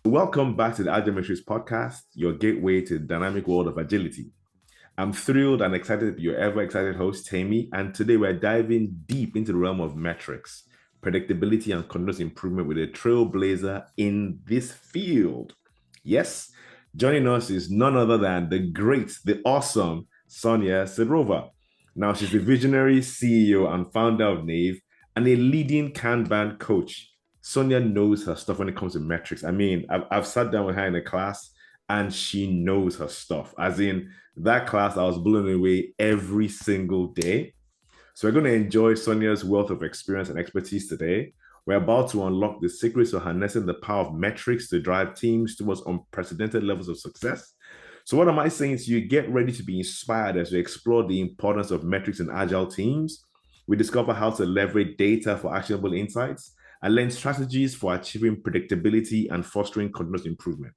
Welcome back to the Agile Matrix Podcast, your gateway to the dynamic world of agility. I'm thrilled and excited to be your ever-excited host, Tammy, and today we're diving deep into the realm of metrics, predictability, and continuous improvement with a trailblazer in this field. Yes, joining us is none other than the great, the awesome Sonya Siderova. Now, she's the visionary CEO and founder of Nave and a leading Kanban coach. Sonya knows her stuff when it comes to metrics. I mean, I've sat down with her in a class and she knows her stuff. As in that class, I was blown away every single day. So we're going to enjoy Sonya's wealth of experience and expertise today. We're about to unlock the secrets of harnessing the power of metrics to drive teams towards unprecedented levels of success. So what am I saying to you? Get ready to be inspired as we explore the importance of metrics in agile teams. We discover how to leverage data for actionable insights and learn strategies for achieving predictability and fostering continuous improvement.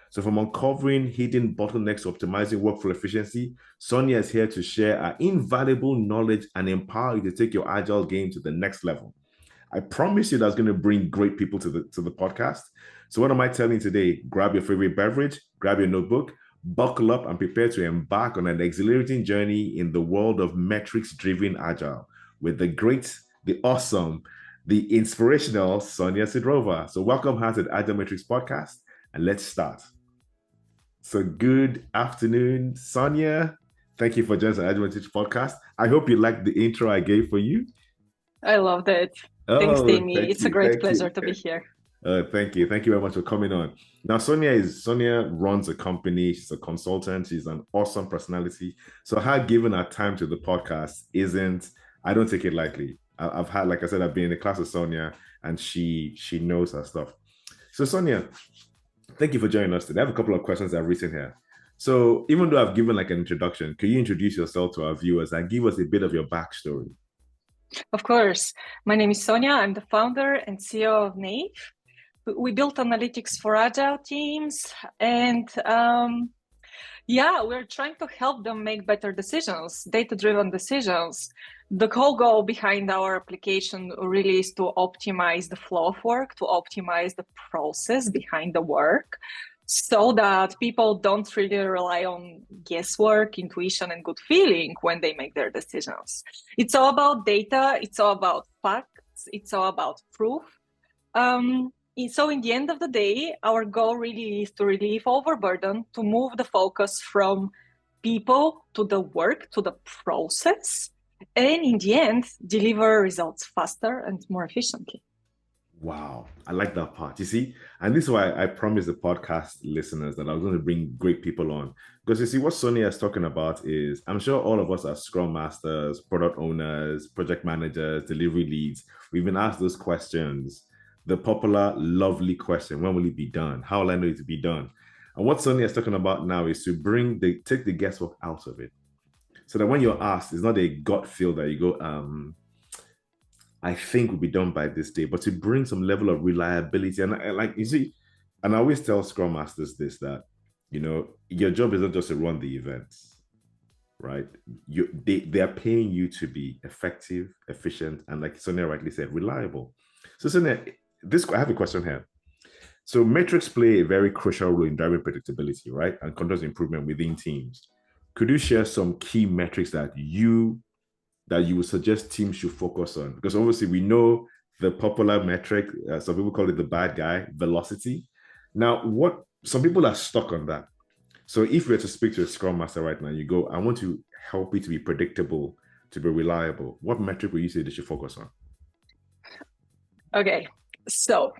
So from uncovering hidden bottlenecks to optimizing workflow efficiency, Sonya is here to share our invaluable knowledge and empower you to take your agile game to the next level. I promise you that's going to bring great people to the podcast. So what am I telling you today? Grab your favorite beverage, grab your notebook, buckle up and prepare to embark on an exhilarating journey in the world of metrics-driven agile with the great, the awesome, the inspirational Sonya Siderova. So welcome her to the Agile Matrix Podcast, and let's start. So good afternoon, Sonya. Thank you for joining the Agile Matrix Podcast. I hope you liked the intro I gave for you. I loved it. Thanks, Tammy. It's a great pleasure to be here. Thank you. Thank you very much for coming on. Now, Sonya runs a company. She's a consultant. She's an awesome personality. So her giving her time to the podcast I don't take it lightly. I've had, like I said, I've been in the class with Sonya and she knows her stuff. So Sonya, thank you for joining us today. I have a couple of questions I've written here. So even though I've given like an introduction, can you introduce yourself to our viewers and give us a bit of your backstory? Of course. My name is Sonya. I'm the founder and CEO of Nave. We built analytics for agile teams and we're trying to help them make better decisions, data-driven decisions. The whole goal behind our application really is to optimize the flow of work, to optimize the process behind the work so that people don't really rely on guesswork, intuition, and good feeling when they make their decisions. It's all about data. It's all about facts. It's all about proof. So in the end of the day, our goal really is to relieve overburden, to move the focus from people to the work, to the process, and in the end, deliver results faster and more efficiently. Wow, I like that part. You see, and this is why I promised the podcast listeners that I was going to bring great people on. Because you see, what Sonya is talking about is, I'm sure all of us are Scrum Masters, product owners, project managers, delivery leads. We've been asked those questions. The popular, lovely question, when will it be done? How will I know it to be done? And what Sonya is talking about now is to take the guesswork out of it. So that when you're asked, it's not a gut feel that you go, I think will be done by this day, but to bring some level of reliability. And like, you see, and I always tell Scrum Masters this, that, you know, your job isn't just to run the events, right? They are paying you to be effective, efficient, and like Sonya rightly said, reliable. So Sonya, I have a question here. So metrics play a very crucial role in driving predictability, right? And continuous improvement within teams. Could you share some key metrics that you would suggest teams should focus on? Because obviously we know the popular metric, some people call it the bad guy, velocity. Now, some people are stuck on that. So if we were to speak to a Scrum Master right now, you go, I want to help you to be predictable, to be reliable. What metric would you say they should focus on? Okay, so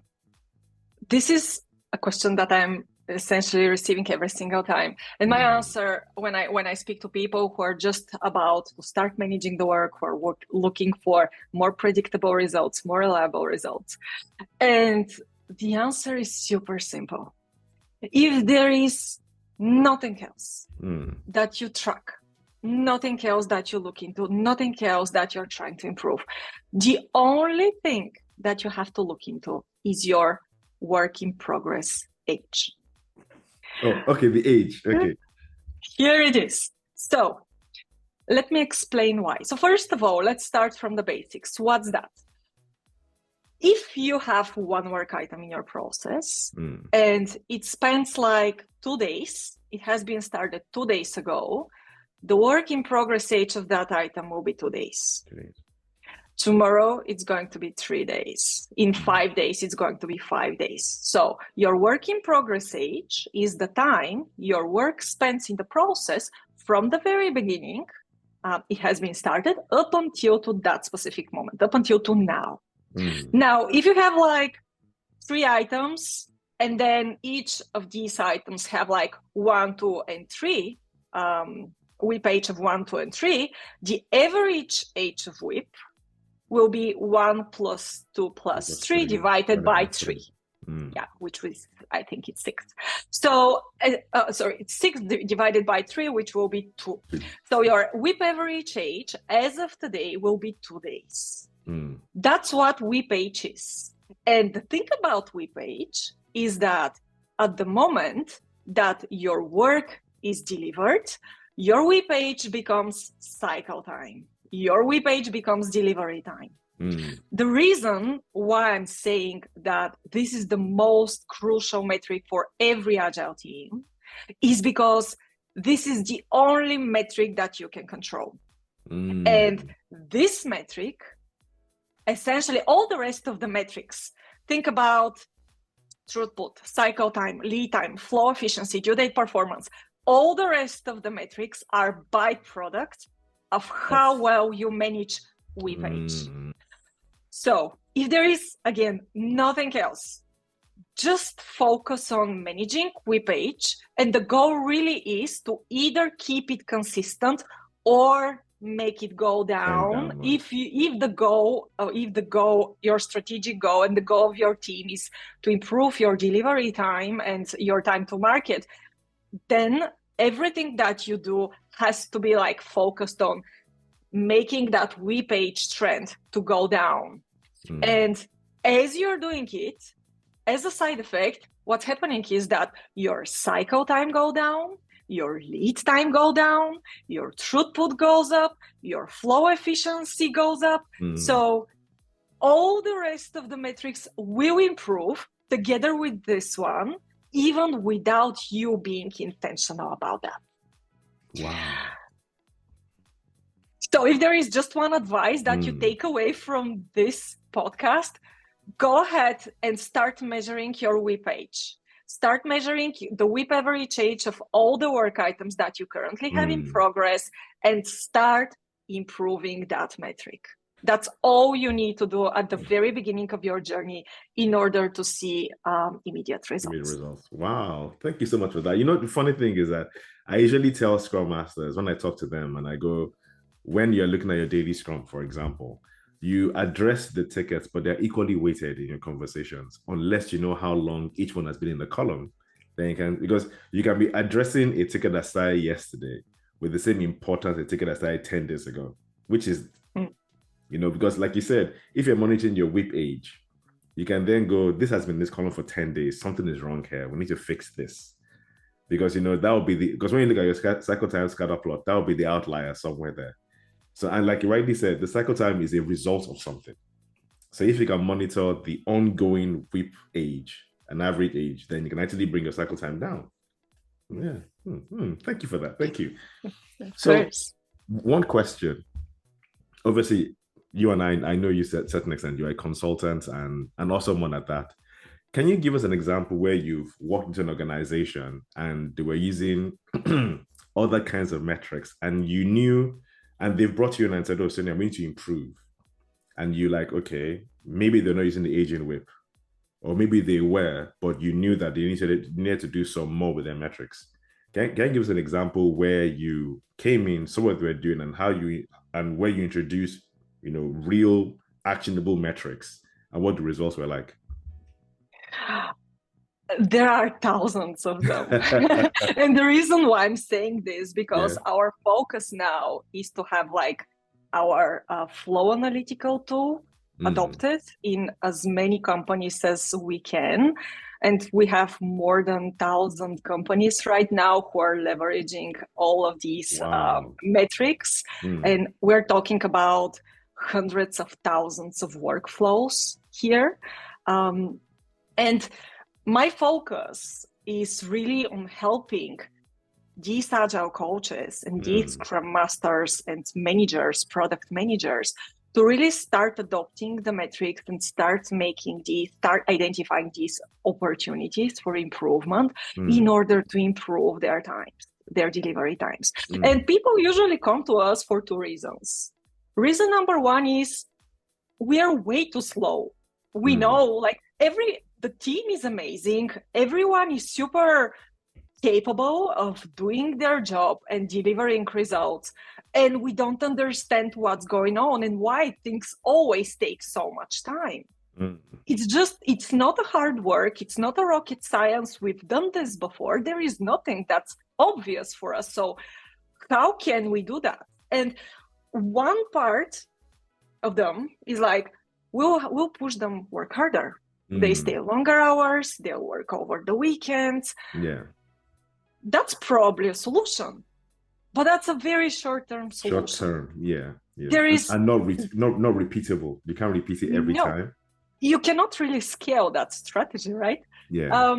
this is a question that I'm essentially receiving every single time. And my answer when I speak to people who are just about to start managing the work, who are looking for more predictable results, more reliable results. And the answer is super simple. If there is nothing else that you track, nothing else that you look into, nothing else that you're trying to improve, the only thing that you have to look into is your work in progress age. Oh, okay, the age. Okay. Here it is. So let me explain why. So first of all, let's start from the basics. What's that? if you have one work item in your process and it spends like 2 days, it has been started 2 days ago, the work in progress age of that item will be 2 days. Tomorrow, it's going to be 3 days. In 5 days, it's going to be 5 days. So your work in progress age is the time your work spends in the process from the very beginning. It has been started up until to that specific moment, up until to now. Now, if you have like 3 items, and then each of these items have like 1, 2, and 3, WIP age of 1, 2, and 3, the average age of WIP will be 1 plus 2 plus 3 divided by 3. Yeah, which was, I think it's 6. So, it's 6 divided by 3, which will be 2. So your WIP average age as of today will be 2 days. That's what WIP age is. And the thing about WIP age is that at the moment that your work is delivered, your WIP age becomes cycle time. Your WIP age becomes delivery time. The reason why I'm saying that this is the most crucial metric for every Agile team is because this is the only metric that you can control. And this metric, essentially all the rest of the metrics, think about throughput, cycle time, lead time, flow efficiency, due date performance, all the rest of the metrics are byproduct of how well you manage WIP age. So if there is, again, nothing else, just focus on managing WIP age. And the goal really is to either keep it consistent or make it go down. If the goal, your strategic goal and the goal of your team is to improve your delivery time and your time to market, then everything that you do has to be like focused on making that WIP age trend to go down. And as you're doing it, as a side effect, what's happening is that your cycle time go down, your lead time go down, your throughput goes up, your flow efficiency goes up. So all the rest of the metrics will improve together with this one, even without you being intentional about that. Wow. So if there is just one advice that you take away from this podcast, go ahead and start measuring your WIP age. Start measuring the WIP average age of all the work items that you currently have in progress and start improving that metric. That's all you need to do at the very beginning of your journey in order to see immediate results. Wow. Thank you so much for that. You know, the funny thing is that I usually tell Scrum Masters when I talk to them and I go, when you're looking at your daily Scrum, for example, you address the tickets, but they're equally weighted in your conversations, unless you know how long each one has been in the column. Then you can, because you can be addressing a ticket that started yesterday with the same importance a ticket that started 10 days ago, which is, you know, because like you said, if you're monitoring your WIP age, you can then go, this has been in this column for 10 days. Something is wrong here. We need to fix this. Because, you know, that would be because when you look at your cycle time scatter plot, that would be the outlier somewhere there. So, and like you rightly said, the cycle time is a result of something. So if you can monitor the ongoing WIP age, an average age, then you can actually bring your cycle time down. Yeah. Thank you for that. Thank you. So one question. Obviously, you and I know you said to a certain extent, you're a consultant and also someone at that. Can you give us an example where you've walked into an organization and they were using other kinds of metrics and you knew, and they've brought you in and said, oh, Sonya, we need to improve. And you're like, okay, maybe they're not using the aging WIP, or maybe they were, but you knew that they needed to do some more with their metrics. Can you give us an example where you came in, saw what they were doing, and where you introduced, you know, real actionable metrics and what the results were like? There are thousands of them. And the reason why I'm saying this, because our focus now is to have like our flow analytical tool adopted in as many companies as we can. And we have more than 1,000 companies right now who are leveraging all of these metrics. And we're talking about hundreds of thousands of workflows here. And my focus is really on helping these agile coaches and these Scrum masters and managers, product managers, to really start adopting the metrics and start identifying these opportunities for improvement in order to improve their delivery times. And people usually come to us for two reasons. Reason number one is we are way too slow. We know, like, the team is amazing. Everyone is super capable of doing their job and delivering results. And we don't understand what's going on and why things always take so much time. It's not a hard work. It's not a rocket science. We've done this before. There is nothing that's obvious for us. So how can we do that? And one part of them is like, we'll push them work harder. They stay longer hours. They'll work over the weekends. Yeah. That's probably a solution, but that's a very short-term solution. Short-term, yeah. There is not repeatable. You can't repeat it every time. You cannot really scale that strategy, right? Yeah.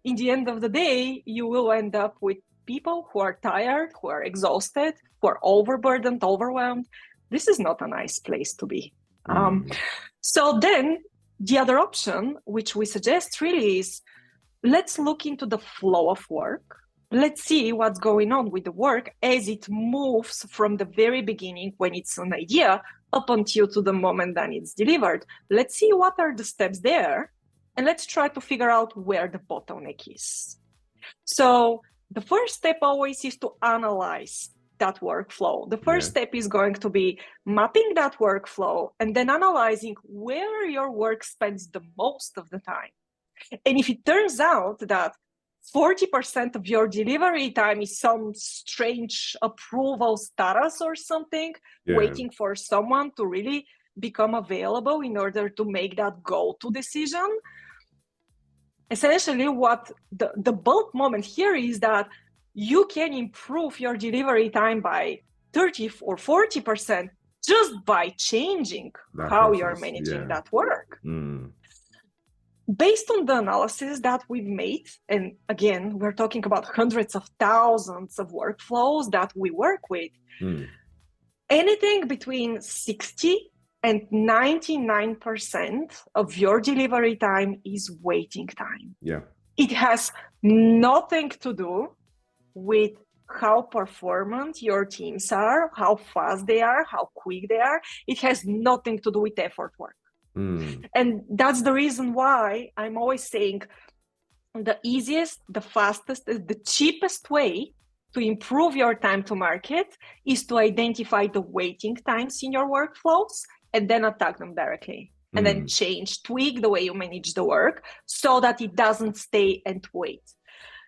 In the end of the day, you will end up with people who are tired, who are exhausted, who are overburdened, overwhelmed. This is not a nice place to be. So then the other option, which we suggest really is, let's look into the flow of work. Let's see what's going on with the work as it moves from the very beginning when it's an idea up until to the moment that it's delivered. Let's see what are the steps there, and let's try to figure out where the bottleneck is. So the first step always is to analyze that workflow. The first step is going to be mapping that workflow and then analyzing where your work spends the most of the time. And if it turns out that 40% of your delivery time is some strange approval status or something, waiting for someone to really become available in order to make that go-to decision. Essentially, what the bulk moment here is that you can improve your delivery time by 30 or 40% just by changing how you're managing that work. Based on the analysis that we've made, and again, we're talking about hundreds of thousands of workflows that we work with, anything between 60 and 99% of your delivery time is waiting time. Yeah. It has nothing to do with how performant your teams are, how fast they are, how quick they are. It has nothing to do with effort work. And that's the reason why I'm always saying the easiest, the fastest, the cheapest way to improve your time to market is to identify the waiting times in your workflows and then attack them directly. And then tweak the way you manage the work so that it doesn't stay and wait.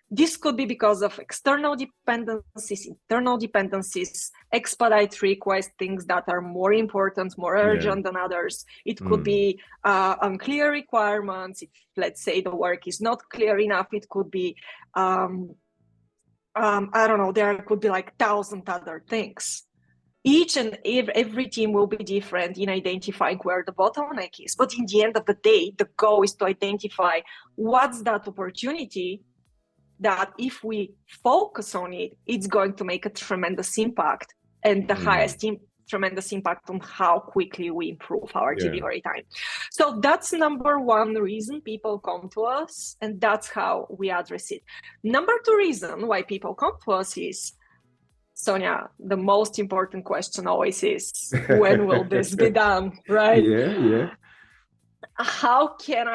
This could be because of external dependencies, internal dependencies, expedite requests, things that are more important, more urgent than others. It could be unclear requirements. If, let's say, the work is not clear enough, it could be, I don't know, there could be like 1,000 other things. Each and every team will be different in identifying where the bottleneck is. But in the end of the day, the goal is to identify what's that opportunity that if we focus on it, it's going to make a tremendous impact, and the highest tremendous impact on how quickly we improve our delivery time. So that's number one reason people come to us, and that's how we address it. Number two reason why people come to us is, Sonya, the most important question always is, when will this be done, right? Yeah. How can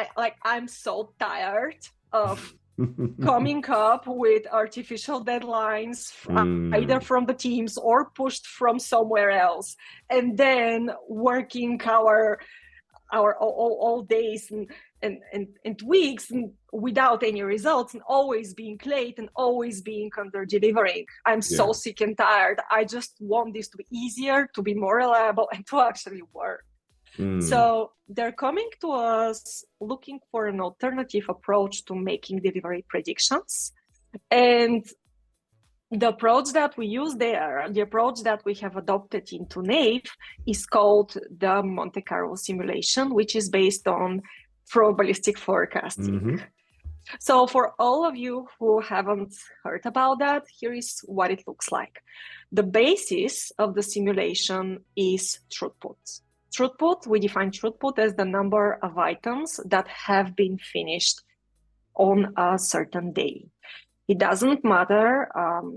I'm so tired of coming up with artificial deadlines, either from the teams or pushed from somewhere else, and then working our all days and weeks and without any results, and always being late and always being under delivering. I'm so sick and tired. I just want this to be easier, to be more reliable, and to actually work. So they're coming to us looking for an alternative approach to making delivery predictions. And The approach that we use there, the approach that we have adopted into Nave, is called the Monte Carlo simulation, which is based on probabilistic forecasting. Mm-hmm. So for all of you who haven't heard about that, here is what it looks like. The basis of the simulation is throughput. Throughput, we define throughput as the number of items that have been finished on a certain day. It doesn't matter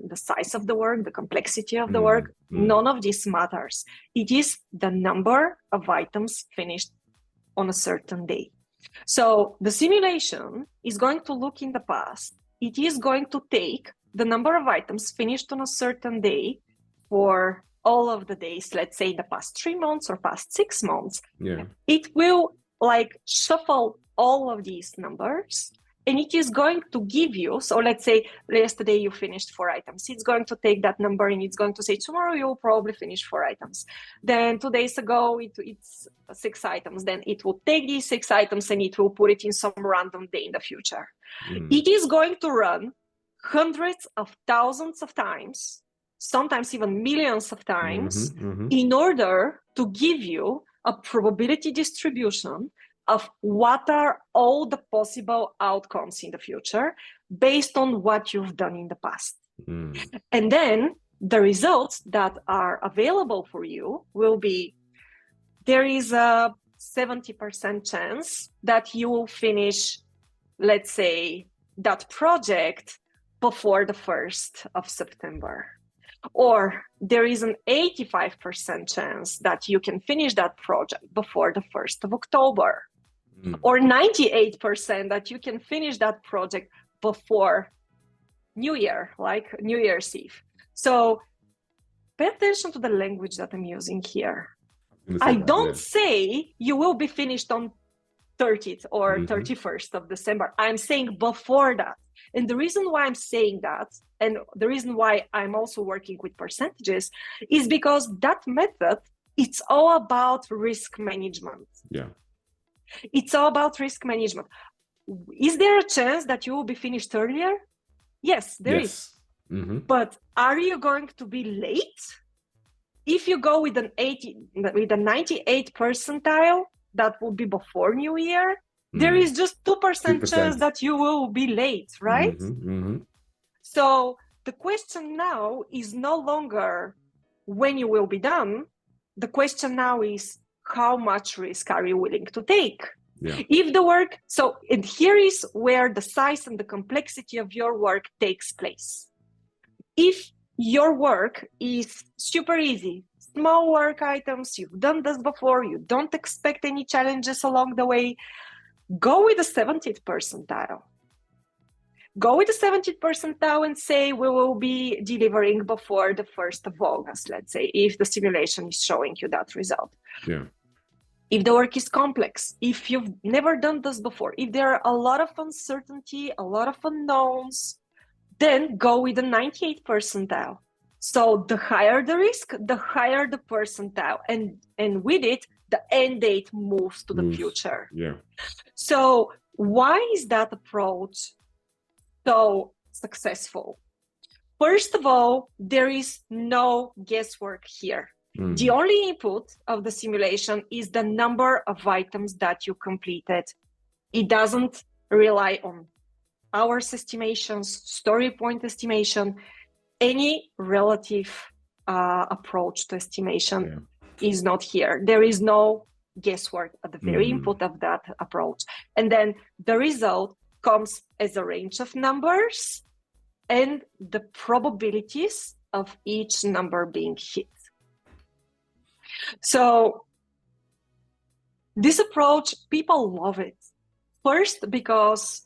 the size of the work, the complexity of the work. None of this matters. It is the number of items finished on a certain day. So the simulation is going to look in the past. It is going to take the number of items finished on a certain day for all of the days, let's say the past 3 months or past 6 months. Yeah. It will shuffle all of these numbers, and it is going to give you, so let's say yesterday you finished 4 items. It's going to take that number and it's going to say tomorrow you'll probably finish 4 items. Then 2 days ago it's 6 items. Then it will take these 6 items and it will put it in some random day in the future. It is going to run hundreds of thousands of times, sometimes even millions of times, in order to give you a probability distribution of what are all the possible outcomes in the future based on what you've done in the past. And then the results that are available for you will be, there is a 70% chance that you will finish, let's say, that project before the 1st of September. Or there is an 85% chance that you can finish that project before the 1st of October. Or 98% that you can finish that project before New Year, like New Year's Eve. So pay attention to the language that I'm using here. I don't say you will be finished on 30th or 31st of December. I'm saying before that. And the reason why I'm saying that, and the reason why I'm also working with percentages, is because that method, it's all about risk management. Yeah. It's all about risk management. Is there a chance that you will be finished earlier? Yes, there is. But are you going to be late? If you go with a 98 percentile, that will be before New Year. There is just 2% chance that you will be late, right? So the question now is no longer when you will be done. The question now is, how much risk are you willing to take? Yeah. If the work, and here is where the size and the complexity of your work takes place. If your work is super easy, small work items, you've done this before, you don't expect any challenges along the way, go with the 70th percentile. Go with the 70th percentile and say we will be delivering before the 1st of August, let's say, if the simulation is showing you that result. Yeah. If the work is complex, if you've never done this before, if there are a lot of uncertainty, a lot of unknowns, then go with the 98th percentile. So the higher the risk, the higher the percentile. And with it, the end date moves to the future. Yeah. So why is that approach so successful? First of all, there is no guesswork here. The only input of the simulation is the number of items that you completed. It doesn't rely on hours estimations, story point estimation. Any relative approach to estimation is not here. There is no guesswork at the very input of that approach. And then the result comes as a range of numbers and the probabilities of each number being hit. So this approach, people love it. First, because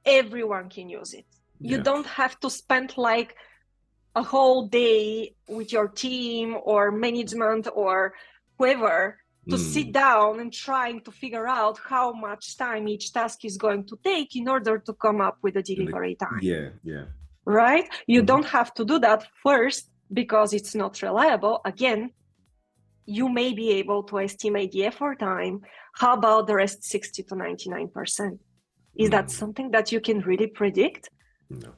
everyone can use it. You don't have to spend like a whole day with your team or management or whoever to sit down and trying to figure out how much time each task is going to take in order to come up with a delivery time. Yeah. Right? You don't have to do that first because it's not reliable. Again, you may be able to estimate the effort time. How about the rest 60 to 99%? Is that something that you can really predict? No.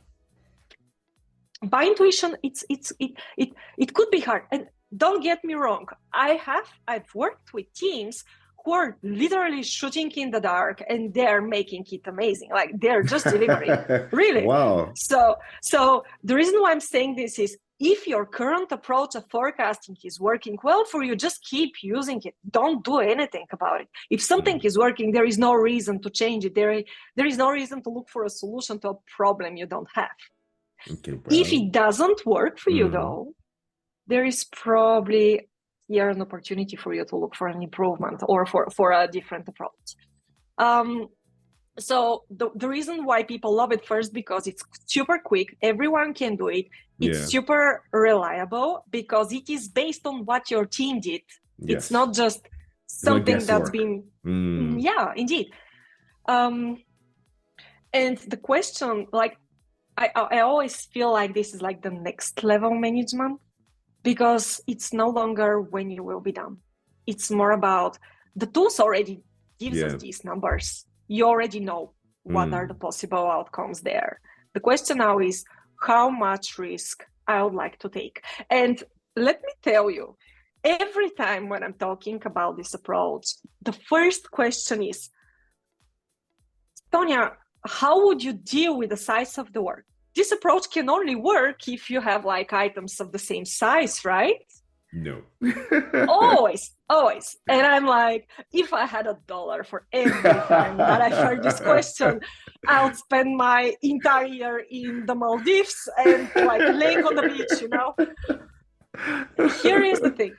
by intuition, it could be hard. And don't get me wrong, I've worked with teams who are literally shooting in the dark and they're making it amazing. Like they're just delivering. Really. Wow. So the reason why I'm saying this is, if your current approach of forecasting is working well for you, just keep using it. Don't do anything about it. If something is working, there is no reason to change it. There is no reason to look for a solution to a problem you don't have. Okay, if it doesn't work for you, though, there is probably here an opportunity for you to look for an improvement or for a different approach. So the reason why people love it, first, because it's super quick, everyone can do it. It's super reliable because it is based on what your team did. Yes. It's not just something that's been, yeah, indeed. And the question, like, I always feel like this is like the next level management, because it's no longer when you will be done. It's more about the tools already gives us these numbers. You already know what are the possible outcomes there. The question now is how much risk I would like to take. And let me tell you, every time when I'm talking about this approach, the first question is, Sonya, how would you deal with the size of the work? This approach can only work if you have like items of the same size, right? No. always. And I'm like, if I had $1 for every time that I heard this question, I'll spend my entire year in the Maldives and like laying on the beach, you know? Here is the thing.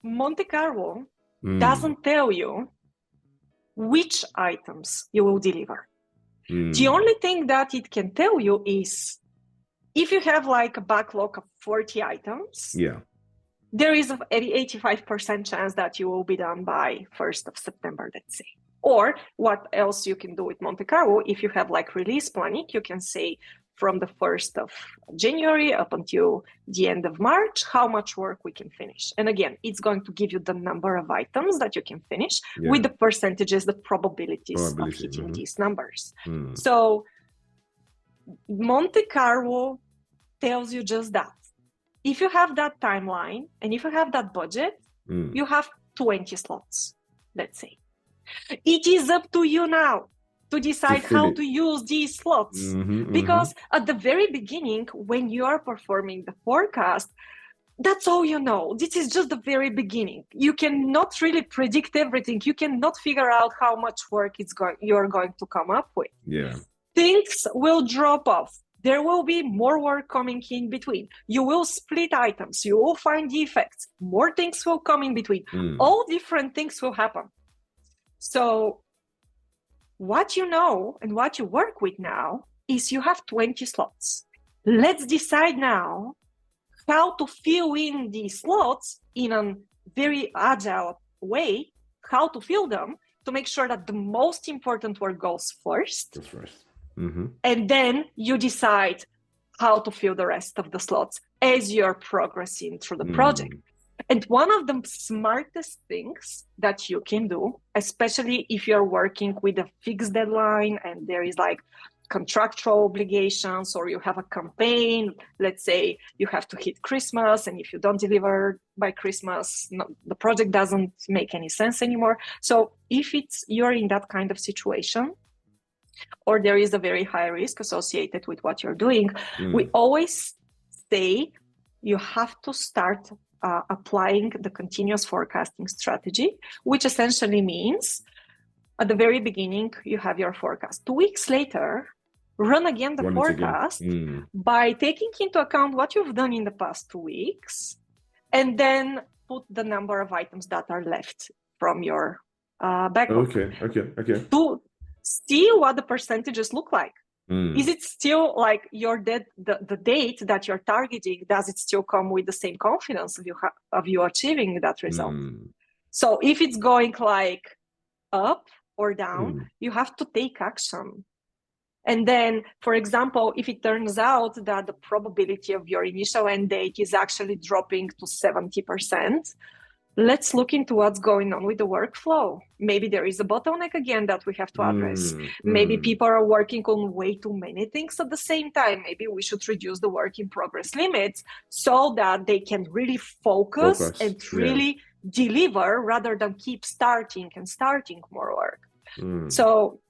Monte Carlo doesn't tell you which items you will deliver. The only thing that it can tell you is, if you have like a backlog of 40 items, there is an 85% chance that you will be done by 1st of September, let's say. Or what else you can do with Monte Carlo, if you have like release planning, you can say from the 1st of January up until the end of March, how much work we can finish. And again, it's going to give you the number of items that you can finish with the percentages, the probabilities of hitting these numbers. So Monte Carlo tells you just that. If you have that timeline and if you have that budget, you have 20 slots, let's say. It is up to you now to decide how to use these slots. Because at the very beginning, when you are performing the forecast, that's all you know. This is just the very beginning. You cannot really predict everything. You cannot figure out how much work you're going to come up with. Things will drop off. There will be more work coming in between. You will split items. You will find defects. More things will come in between. All different things will happen. So what you know and what you work with now is you have 20 slots. Let's decide now how to fill in these slots in a very agile way, how to fill them to make sure that the most important work goes first. And then you decide how to fill the rest of the slots as you're progressing through the project. And one of the smartest things that you can do, especially if you're working with a fixed deadline and there is like contractual obligations, or you have a campaign, let's say you have to hit Christmas, and if you don't deliver by Christmas, the project doesn't make any sense anymore. So if you're in that kind of situation, or there is a very high risk associated with what you're doing, we always say you have to start applying the continuous forecasting strategy, which essentially means at the very beginning, you have your forecast. 2 weeks later, run again the forecast by taking into account what you've done in the past 2 weeks, and then put the number of items that are left from your backlog. Okay. To see what the percentages look like. Is it still like the date that you're targeting? Does it still come with the same confidence of you achieving that result? So if it's going like up or down, you have to take action. And then, for example, if it turns out that the probability of your initial end date is actually dropping to 70%, let's look into what's going on with the workflow. Maybe there is a bottleneck again that we have to address. Maybe people are working on way too many things at the same time. Maybe we should reduce the work in progress limits so that they can really focus and really deliver rather than keep starting more work. So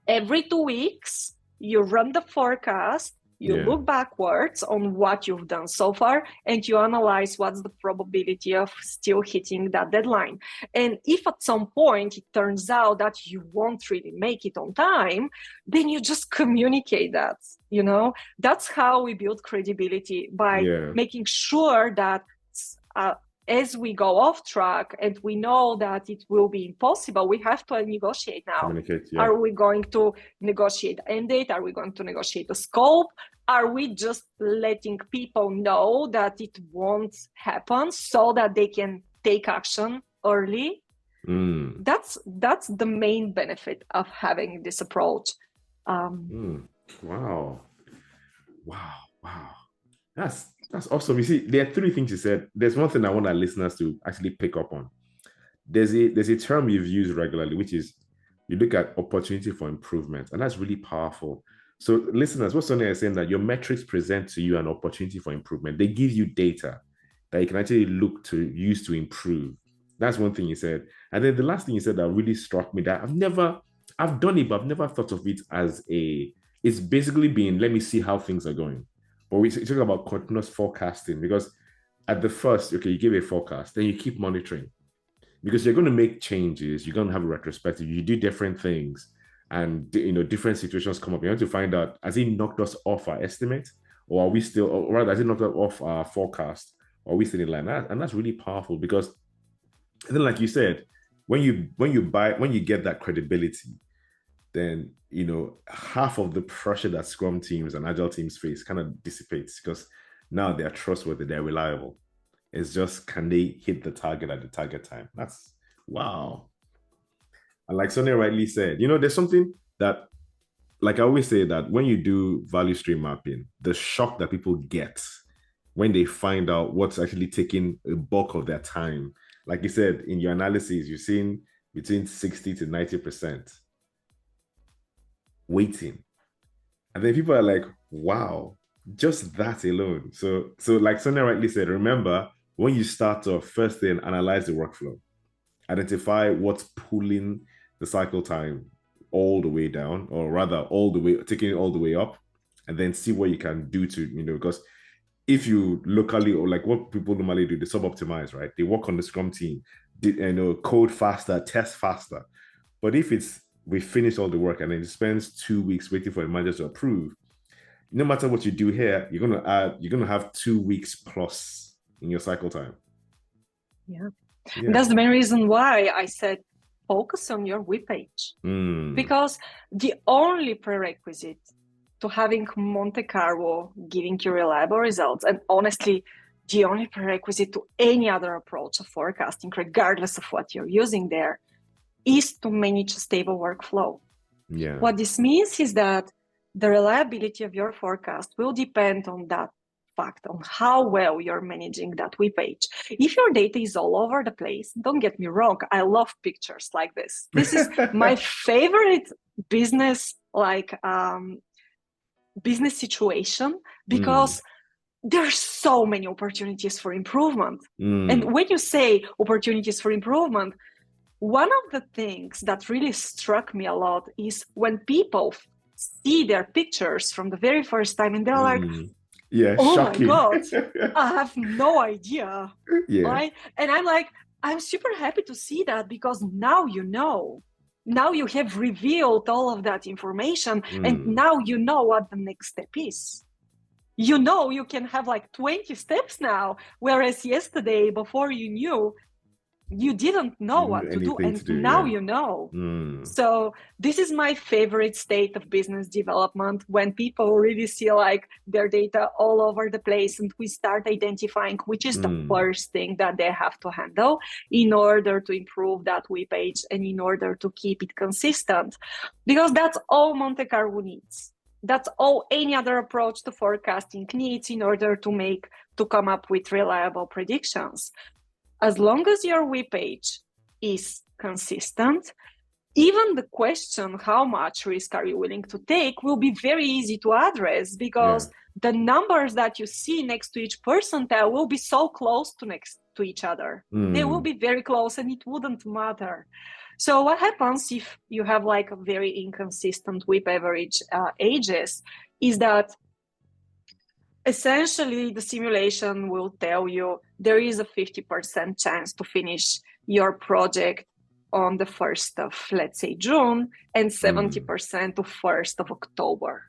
every 2 weeks, you run the forecast, you look backwards on what you've done so far, and you analyze what's the probability of still hitting that deadline. And if at some point it turns out that you won't really make it on time, then you just communicate that, you know? That's how we build credibility, by making sure that as we go off track and we know that it will be impossible, we have to negotiate now. Are we going to negotiate end date? Are we going to negotiate the scope? Are we just letting people know that it won't happen so that they can take action early? That's the main benefit of having this approach. Wow. That's awesome. You see, there are three things you said. There's one thing I want our listeners to actually pick up on. There's a term you've used regularly, which is you look at opportunity for improvement, and that's really powerful. So listeners, what Sonya is saying, that your metrics present to you an opportunity for improvement. They give you data that you can actually look to use to improve. That's one thing you said. And then the last thing you said that really struck me, that I've done it, but I've never thought of it as it's basically being, let me see how things are going. But we talk about continuous forecasting, because at the first, you give a forecast, then you keep monitoring, because you're going to make changes. You're going to have a retrospective. You do different things, and different situations come up. You have to find out, has it knocked us off our estimate, or are we still, or rather, has it knocked us off our forecast, or are we still in line? And that's really powerful, because then, like you said, when you get that credibility, then half of the pressure that Scrum teams and Agile teams face kind of dissipates, because now they're trustworthy, they're reliable. It's just, can they hit the target at the target time? That's wow. And like Sonya rightly said, there's something that, like I always say, that when you do value stream mapping, the shock that people get when they find out what's actually taking a bulk of their time, like you said, in your analysis, you're seeing between 60 to 90% waiting. And then people are like, wow, just that alone. So like Sonya rightly said, remember, when you start off, first thing, analyze the workflow. Identify what's pulling the cycle time all the way down, or rather taking it all the way up, and then see what you can do to, because if you locally, or like what people normally do, they sub-optimize, right? They work on the Scrum team, code faster, test faster. But if we finish all the work and then it spends 2 weeks waiting for a manager to approve, no matter what you do here, you're going to have 2 weeks plus in your cycle time. Yeah. That's the main reason why I said focus on your web page. Because the only prerequisite to having Monte Carlo giving you reliable results, and honestly, the only prerequisite to any other approach of forecasting, regardless of what you're using there, is to manage a stable workflow. What this means is that the reliability of your forecast will depend on that fact, on how well you're managing that web page. If your data is all over the place, don't get me wrong, I love pictures like this. This is my favorite business situation, because there's so many opportunities for improvement. And when you say opportunities for improvement, one of the things that really struck me a lot is when people see their pictures from the very first time and they're like, oh shocking. My God, I have no idea. Right? And I'm like, I'm super happy to see that, because now now you have revealed all of that information, and now you know what the next step is. You can have like 20 steps now, whereas yesterday, before you knew, you didn't know what to do, and now you know. So this is my favorite state of business development, when people really see like their data all over the place, and we start identifying which is the first thing that they have to handle in order to improve that web page and in order to keep it consistent, because that's all Monte Carlo needs. That's all any other approach to forecasting needs in order to come up with reliable predictions. As long as your WIP page is consistent, even the question, how much risk are you willing to take, will be very easy to address, because the numbers that you see next to each percentile will be so close next to each other. They will be very close, and it wouldn't matter. So what happens if you have like a very inconsistent WIP average ages is that essentially the simulation will tell you there is a 50% chance to finish your project on the 1st of, let's say, June, and 70% to 1st of October.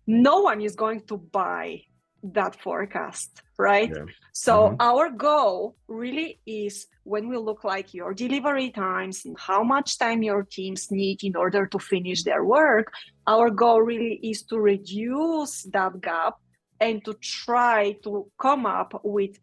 No one is going to buy that forecast, right? So our goal really is, when we look like your delivery times and how much time your teams need in order to finish their work, our goal really is to reduce that gap and to try to come up with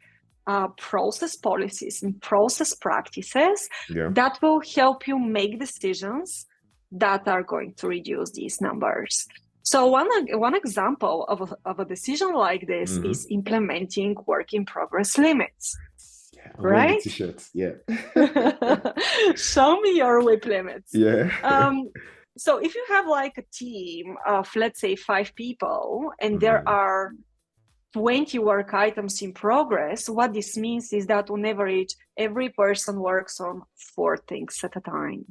process policies and process practices that will help you make decisions that are going to reduce these numbers. So one example of a decision like this is implementing work in progress limits. Right? T-shirts. Show me your WIP limits. So if you have like a team of, let's say, 5 people, and there are 20 work items in progress, what this means is that on average, every person works on 4 things at a time.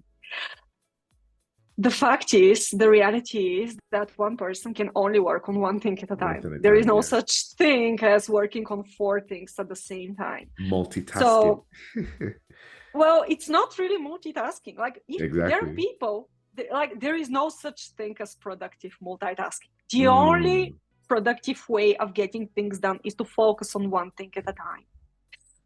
The reality is that one person can only work on 1 thing at a time. There is no such thing as working on 4 things at the same time. Multitasking. So, well, it's not really multitasking. Like, if there are people, like, there is no such thing as productive multitasking. The only productive way of getting things done is to focus on 1 thing at a time.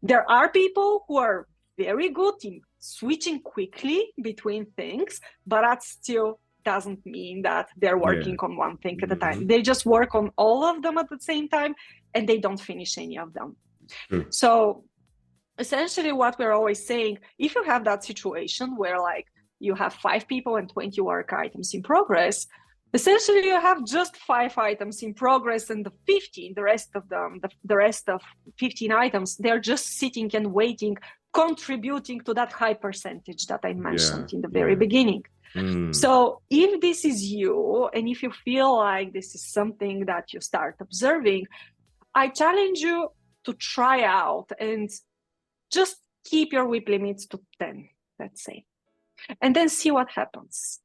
There are people who are very good in switching quickly between things, but that still doesn't mean that they're working on 1 thing at a time. They just work on all of them at the same time, and they don't finish any of them. So essentially what we're always saying, if you have that situation where like you have 5 people and 20 work items in progress, essentially you have just 5 items in progress, and the rest of 15 items, they're just sitting and waiting, contributing to that high percentage that I mentioned in the very beginning. So if this is you, and if you feel like this is something that you start observing, I challenge you to try out and just keep your WIP limits to 10, let's say, and then see what happens.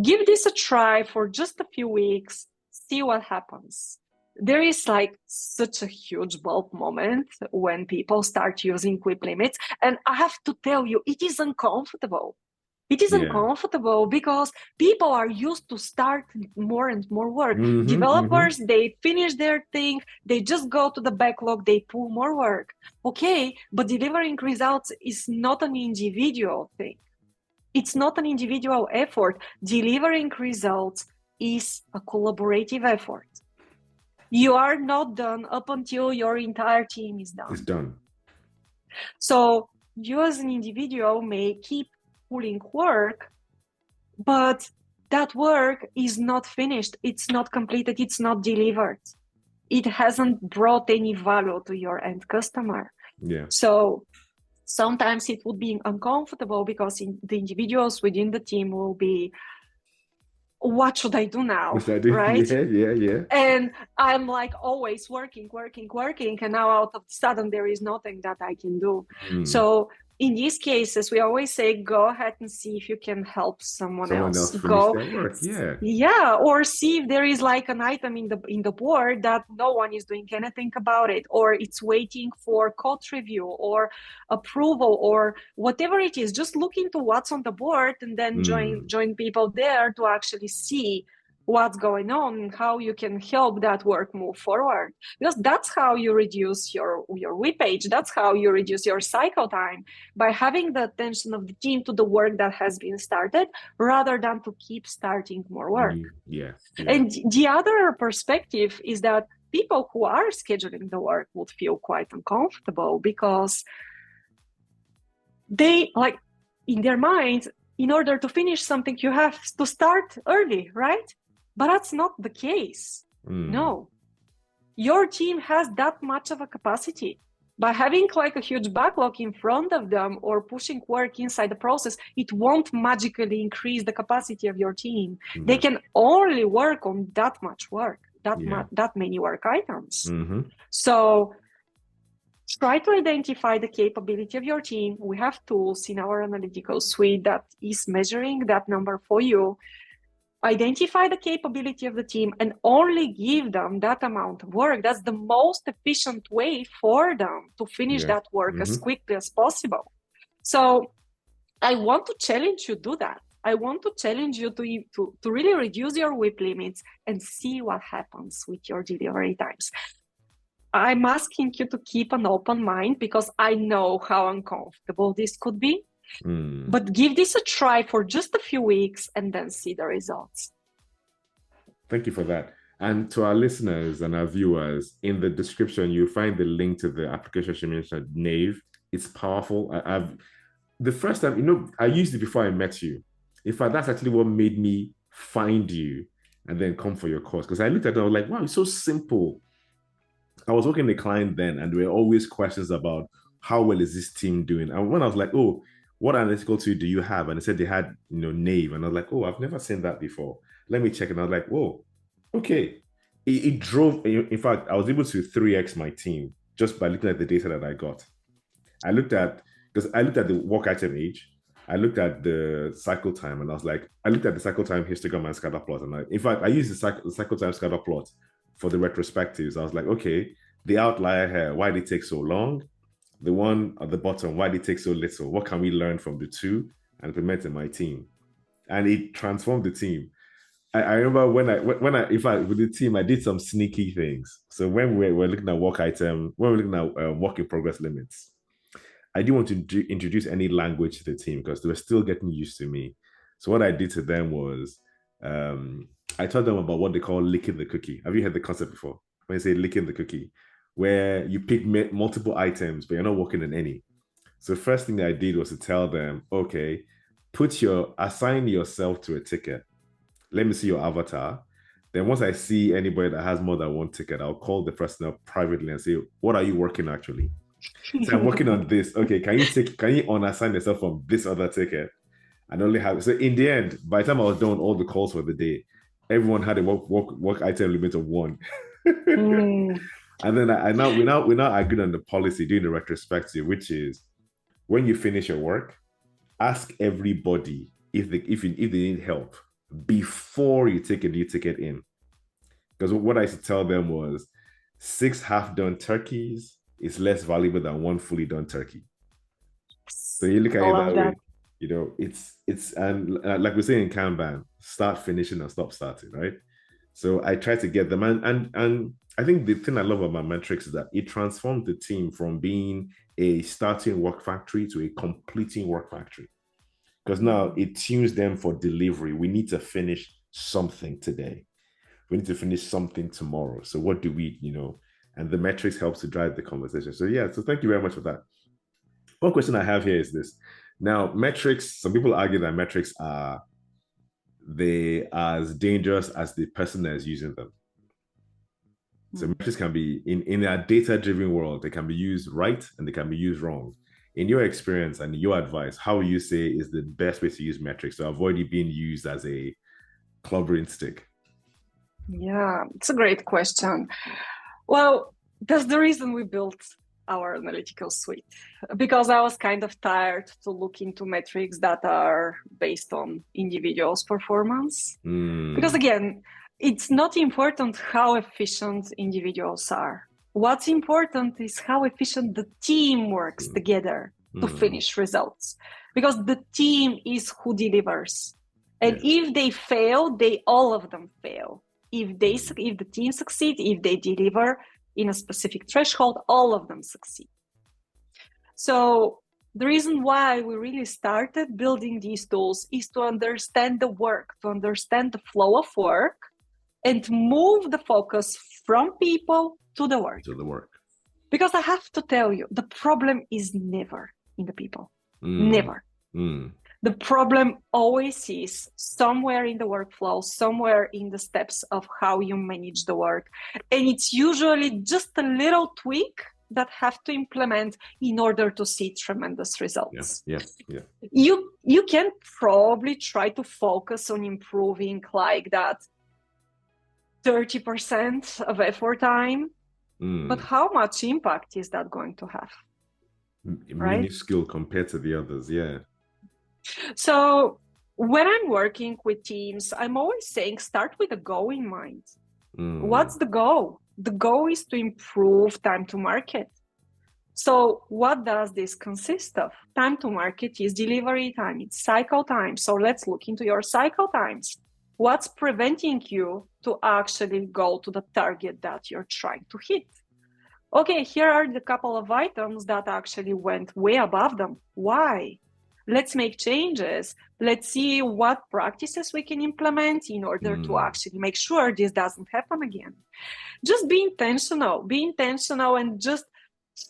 Give this a try for just a few weeks, see what happens. There is like such a huge bulb moment when people start using WIP limits. And I have to tell you, it is uncomfortable. It is uncomfortable because people are used to start more and more work. Developers, they finish their thing, they just go to the backlog, they pull more work. Okay, but delivering results is not an individual thing. It's not an individual effort. Delivering results is a collaborative effort. You are not done up until your entire team is done. It's done. So you as an individual may keep pulling work, but that work is not finished. It's not completed. It's not delivered. It hasn't brought any value to your end customer. So sometimes it would be uncomfortable because the individuals within the team will be, what should I do now? Right? And I'm like always working. And now all of a sudden there is nothing that I can do. So in these cases, we always say, go ahead and see if you can help someone else finish their work. Or see if there is like an item in the board that no one is doing anything about it, or it's waiting for code review or approval or whatever it is. Just look into what's on the board and then join people there to actually see what's going on and how you can help that work move forward. Because that's how you reduce your WIP page. That's how you reduce your cycle time, by having the attention of the team to the work that has been started rather than to keep starting more work. And the other perspective is that people who are scheduling the work would feel quite uncomfortable because they, like, in their minds, in order to finish something, you have to start early, right? But that's not the case. No. Your team has that much of a capacity. By having like a huge backlog in front of them or pushing work inside the process, it won't magically increase the capacity of your team. They can only work on that much work, that many work items. So try to identify the capability of your team. We have tools in our analytical suite that is measuring that number for you. Identify the capability of the team and only give them that amount of work. That's the most efficient way for them to finish that work as quickly as possible. So I want to challenge you to do that. I want to challenge you to really reduce your WIP limits and see what happens with your delivery times. I'm asking you to keep an open mind because I know how uncomfortable this could be. But give this a try for just a few weeks and then see the results. Thank you for that. And to our listeners and our viewers, in the description, you'll find the link to the application she mentioned, Nave. It's powerful. The first time, I used it before I met you. In fact, that's actually what made me find you and then come for your course. Because I looked at it, I was like, wow, it's so simple. I was working with a client then, and there were always questions about how well is this team doing? And when I was like, oh, what analytical tool do you have? And they said they had, Nave. And I was like, oh, I've never seen that before. Let me check. And I was like, whoa, okay. It drove, in fact, I was able to 3x my team just by looking at the data that I got. I looked at the work item age. I looked at the cycle time, and I looked at the cycle time histogram and scatter plot. And in fact, I used the cycle time scatter plot for the retrospectives. I was like, okay, the outlier here, why did it take so long? The one at the bottom, why did it take so little? What can we learn from the two and implement in my team? And it transformed the team. I remember when with the team, I did some sneaky things. So when we're looking at work in progress limits, I didn't want to introduce any language to the team because they were still getting used to me. So what I did to them was I told them about what they call licking the cookie. Have you heard the concept before? When you say licking the cookie, where you pick multiple items, but you're not working on any. So first thing I did was to tell them, okay, assign yourself to a ticket. Let me see your avatar. Then once I see anybody that has more than one ticket, I'll call the person up privately and say, what are you working actually? So I'm working on this. Okay, can you unassign yourself from this other ticket? And only have, so in the end, by the time I was done all the calls for the day, everyone had a work item limit of 1. And then we now agreed on the policy during the retrospective, which is when you finish your work, ask everybody if they need help before you take a new ticket in. Because what I used to tell them was 6 half-done turkeys is less valuable than 1 fully done turkey. So you look at it that way, it's and like we say in Kanban, start finishing and stop starting, right? So I try to get them, and I think the thing I love about metrics is that it transformed the team from being a starting work factory to a completing work factory. Because now it tunes them for delivery. We need to finish something today. We need to finish something tomorrow. So what do we, and the metrics helps to drive the conversation. So so thank you very much for that. One question I have here is this. Now, metrics, some people argue that metrics are as dangerous as the person that is using them. So metrics can be, in a data-driven world, they can be used right and they can be used wrong. In your experience and your advice, how would you say is the best way to use metrics to avoid it being used as a clubbering stick? Yeah, it's a great question. Well, that's the reason we built our analytical suite, because I was kind of tired to look into metrics that are based on individuals' performance. Because again, it's not important how efficient individuals are. What's important is how efficient the team works together to finish results, because the team is who delivers. And if they fail, all of them fail. If the team succeed, if they deliver in a specific threshold, all of them succeed. So the reason why we really started building these tools is to understand the work, to understand the flow of work, and move the focus from people to the work. Because I have to tell you, the problem is never in the people. Never. The problem always is somewhere in the workflow, somewhere in the steps of how you manage the work. And it's usually just a little tweak that have to implement in order to see tremendous results. Yeah. You can probably try to focus on improving like that 30% of effort time, but how much impact is that going to have? Right? Minuscule compared to the others, yeah. So when I'm working with teams, I'm always saying start with a goal in mind. What's the goal? The goal is to improve time to market. So what does this consist of? Time to market is delivery time, it's cycle time. So let's look into your cycle times. What's preventing you to actually go to the target that you're trying to hit? Okay, here are the couple of items that actually went way above them. Why? Let's make changes. Let's see what practices we can implement in order to actually make sure this doesn't happen again. Just be intentional and just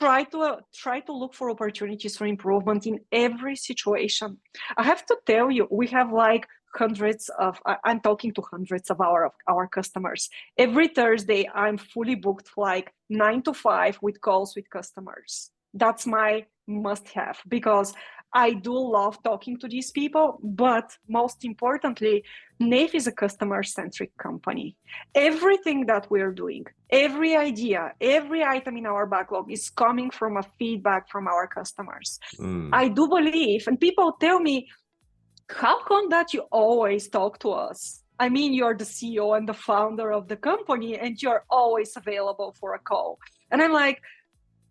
try to look for opportunities for improvement in every situation. I have to tell you, we have like I'm talking to hundreds of our customers. Every Thursday, I'm fully booked like 9 to 5 with calls with customers. That's my must-have because I do love talking to these people, but most importantly, Nave is a customer-centric company. Everything that we're doing, every idea, every item in our backlog is coming from a feedback from our customers. I do believe, and people tell me, how come that you always talk to us? I mean, you're the CEO and the founder of the company, and you're always available for a call. And I'm like,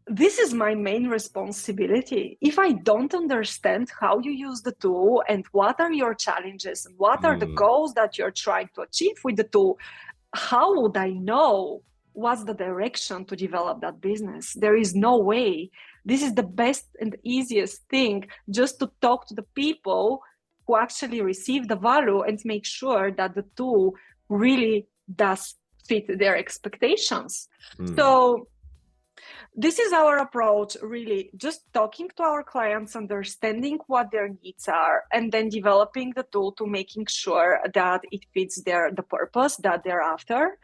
this is my main responsibility. If I don't understand how you use the tool and what are your challenges and what are the goals that you're trying to achieve with the tool, how would I know what's the direction to develop that business? There is no way. This is the best and easiest thing, just to talk to the people who actually receive the value and make sure that the tool really does fit their expectations. So this is our approach, really, just talking to our clients, understanding what their needs are, and then developing the tool to making sure that it fits the purpose that they're after.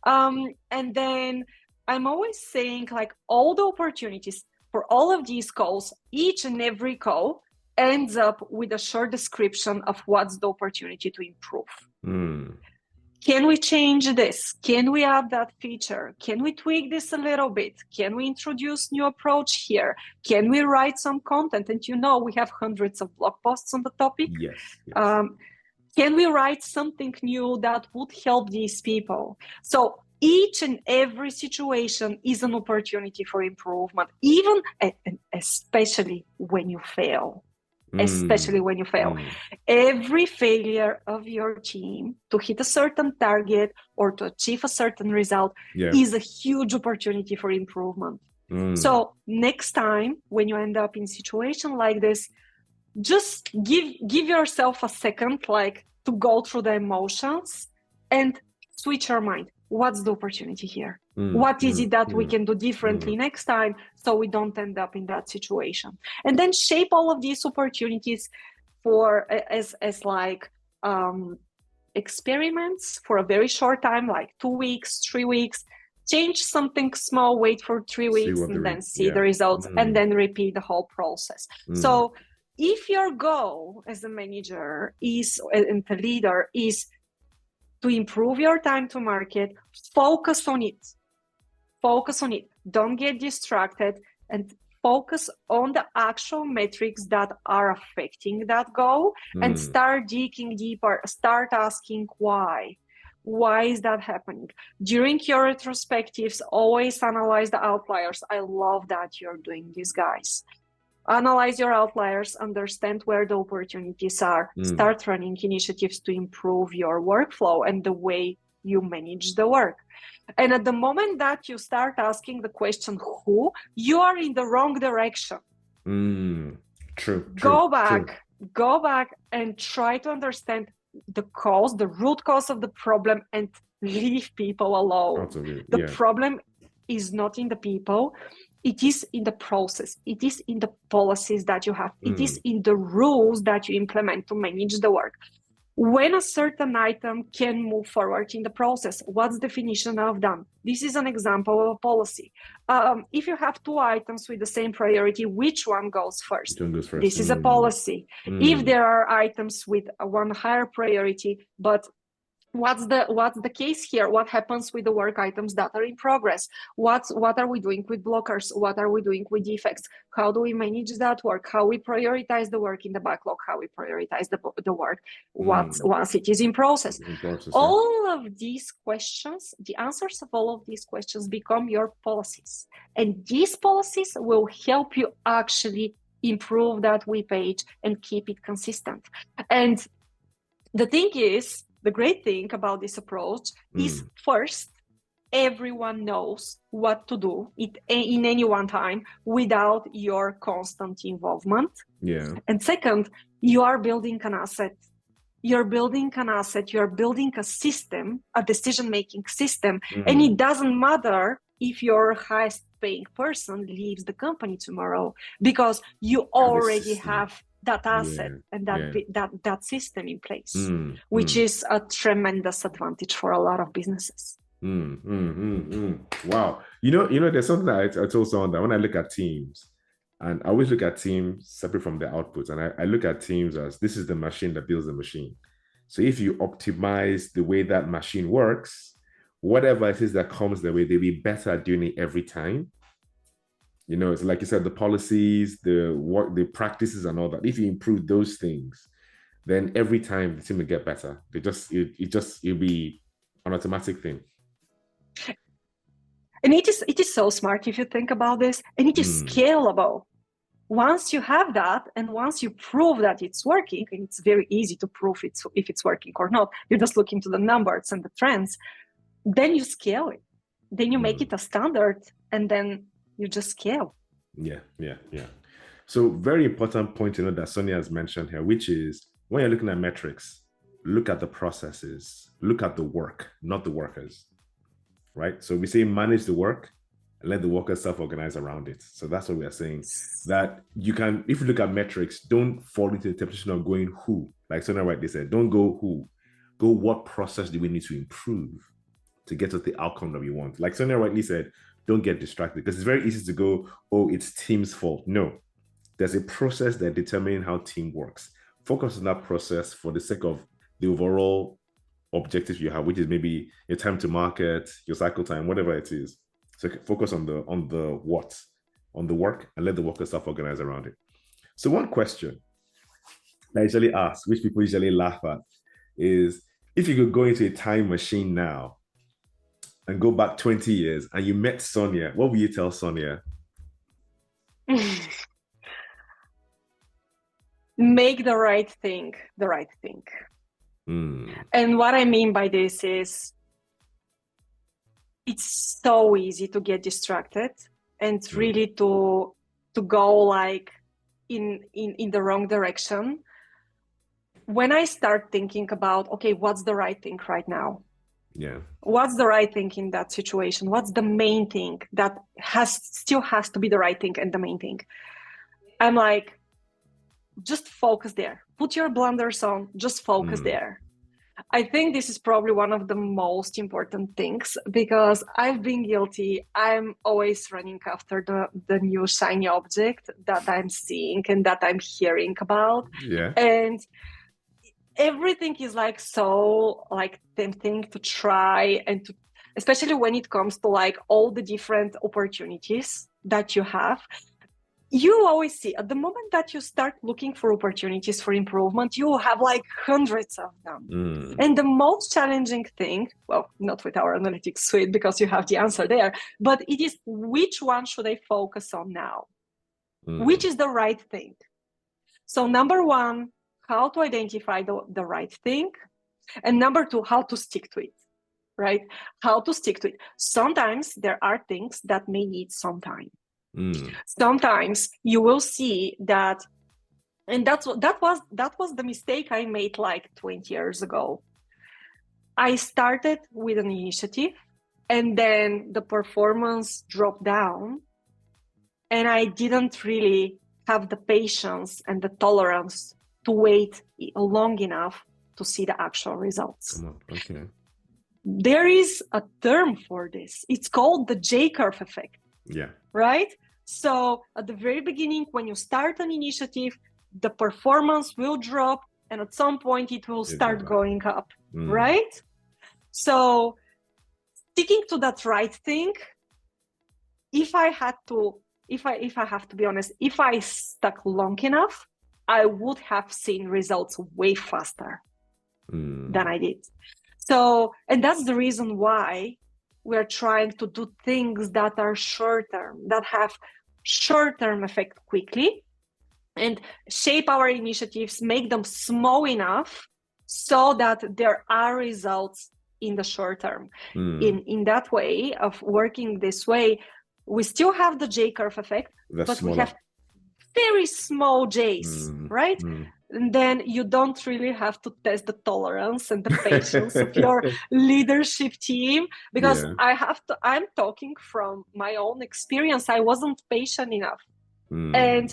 And then I'm always saying, like, all the opportunities for all of these calls, each and every call ends up with a short description of what's the opportunity to improve. Can we change this? Can we add that feature? Can we tweak this a little bit? Can we introduce new approach here? Can we write some content? And we have hundreds of blog posts on the topic. Yes. Can we write something new that would help these people? So each and every situation is an opportunity for improvement, even and especially when you fail. Every failure of your team to hit a certain target or to achieve a certain result is a huge opportunity for improvement. So next time when you end up in a situation like this, just give yourself a second, like, to go through the emotions and switch your mind. What's the opportunity here? What is it that we can do differently next time so we don't end up in that situation? And then shape all of these opportunities as experiments for a very short time, like 2 weeks, 3 weeks. Change something small, wait for 3 weeks, and then see the results, and then repeat the whole process. So if your goal as a manager and a leader is to improve your time to market, focus on it. Don't get distracted, and focus on the actual metrics that are affecting that goal, and start digging deeper. Start asking why. Why is that happening? During your retrospectives, always analyze the outliers. I love that you're doing this, guys. Analyze your outliers, understand where the opportunities are, start running initiatives to improve your workflow and the way you manage the work. And at the moment that you start asking the question, who, you are in the wrong direction. Go back and try to understand the root cause of the problem, and leave people alone. The problem is not in the people. It is in the process. It is in the policies that you have. It is in the rules that you implement to manage the work. When a certain item can move forward in the process, what's the definition of done? This is an example of a policy. If you have two items with the same priority, which one goes first? Which one goes first? This is a policy. If there are items with one higher priority, but what's the case here? What happens with the work items that are in progress? What are we doing with blockers? What are we doing with defects? How do we manage that work? How we prioritize the work in the backlog? How we prioritize the work once it is in process? All of these questions, the answers of all of these questions become your policies. And these policies will help you actually improve that web page and keep it consistent. And the thing is, the great thing about this approach is, first, everyone knows what to do in any one time without your constant involvement. Yeah. And second, you are building an asset. You're building an asset. You're building a system, a decision-making system. And it doesn't matter if your highest paying person leaves the company tomorrow, because you already have that asset and that system in place, which is a tremendous advantage for a lot of businesses. Wow. You know, there's something that I told someone that when I look at teams, and I always look at teams separate from their outputs, and I look at teams as this is the machine that builds the machine. So if you optimize the way that machine works, whatever it is that comes their way, they'll be better at doing it every time. You know, it's like you said, the policies, the work, the practices and all that. If you improve those things, then every time the team will get better. It'll be an automatic thing. And it is so smart if you think about this, and it is scalable. Once you have that, and once you prove that it's working, and it's very easy to prove if it's working or not, you just look into the numbers and the trends, then you scale it. Then you make it a standard, and then you just scale. Yeah. So very important point, you know, that Sonya has mentioned here, which is when you're looking at metrics, look at the processes, look at the work, not the workers, right? So we say manage the work and let the workers self-organize around it. So that's what we are saying, that you can, if you look at metrics, don't fall into the temptation of going who, like Sonya rightly said, don't go who, go what process do we need to improve to get to the outcome that we want. Like Sonya rightly said, don't get distracted, because it's very easy to go, oh, it's team's fault. No, there's a process that determines how team works. Focus on that process for the sake of the overall objective you have, which is maybe your time to market, your cycle time, whatever it is. So focus on the what, on the work, and let the workers self-organize around it. So one question that I usually ask, which people usually laugh at, is if you could go into a time machine now and go back 20 years and you met Sonya, what would you tell Sonya? Make the right thing. And what I mean by this is, it's so easy to get distracted and really to go like in the wrong direction. When I start thinking about, okay, what's the right thing right now? Yeah. What's the right thing in that situation? What's the main thing that still has to be the right thing and the main thing? I'm like, just focus there. Put your blinders on, just focus there. I think this is probably one of the most important things, because I've been guilty. I'm always running after the new shiny object that I'm seeing and that I'm hearing about. Yeah. And everything is like so like tempting to try, and to, especially when it comes to like all the different opportunities that you have. You always see at the moment that you start looking for opportunities for improvement, you have like hundreds of them. And the most challenging thing, well, not with our analytics suite because you have the answer there, but it is, which one should I focus on now? Which is the right thing? So number one, how to identify the right thing. And number two, how to stick to it, right? How to stick to it. Sometimes there are things that may need some time. Sometimes you will see that, and that was the mistake I made like 20 years ago. I started with an initiative, and then the performance dropped down, and I didn't really have the patience and the tolerance to wait long enough to see the actual results. Come on. Okay. There is a term for this. It's called the J-curve effect. Yeah. Right? So at the very beginning, when you start an initiative, the performance will drop, and at some point it will start going up, right? So sticking to that right thing, if I have to be honest, if I stuck long enough, I would have seen results way faster than I did. So, and that's the reason why we're trying to do things that are short-term, that have short-term effect quickly, and shape our initiatives, make them small enough so that there are results in the short term. In that way of working this way, we still have the J-curve effect, but we have very small J's, right? And then you don't really have to test the tolerance and the patience of your leadership team, because I'm talking from my own experience. I wasn't patient enough. And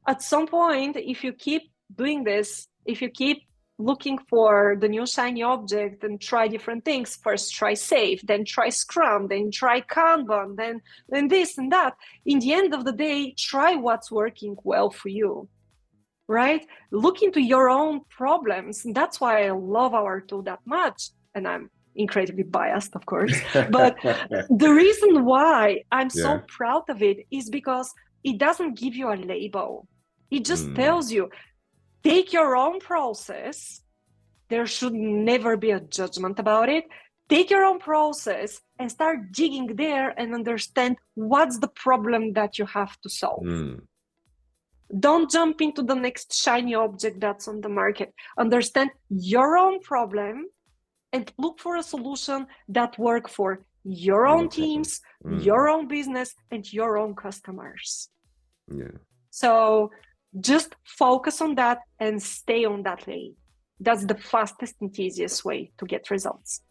at some point, if you keep doing this, if you keep looking for the new shiny object and try different things, first try Safe, then try Scrum, then try Kanban, then this and that, in the end of the day, try what's working well for you. Right? Look into your own problems. And that's why I love our tool that much. And I'm incredibly biased, of course. But the reason why I'm so proud of it is because it doesn't give you a label. It just tells you, take your own process. There should never be a judgment about it. Take your own process and start digging there and understand what's the problem that you have to solve. Don't jump into the next shiny object that's on the market. Understand your own problem and look for a solution that works for your own teams, your own business, and your own customers. So just focus on that and stay on that lane. That's the fastest and easiest way to get results.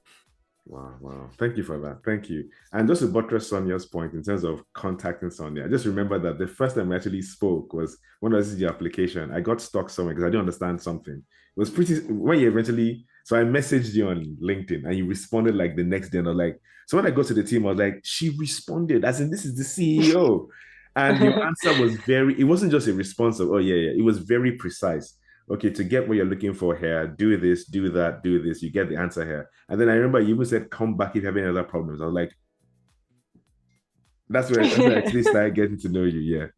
Wow. Thank you for that. Thank you. And just to buttress Sonya's point in terms of contacting Sonya, I just remember that the first time I actually spoke was when I was in the application. I got stuck somewhere because I didn't understand something. It was when you eventually, so I messaged you on LinkedIn and you responded like the next day. And I was like, so when I go to the team, I was like, she responded as in, this is the CEO. And your answer was it wasn't just a response of, it was very precise. Okay, to get what you're looking for here, do this, do that, do this, you get the answer here. And then I remember you even said, come back if you have any other problems. I was like, that's where I actually started getting to know you,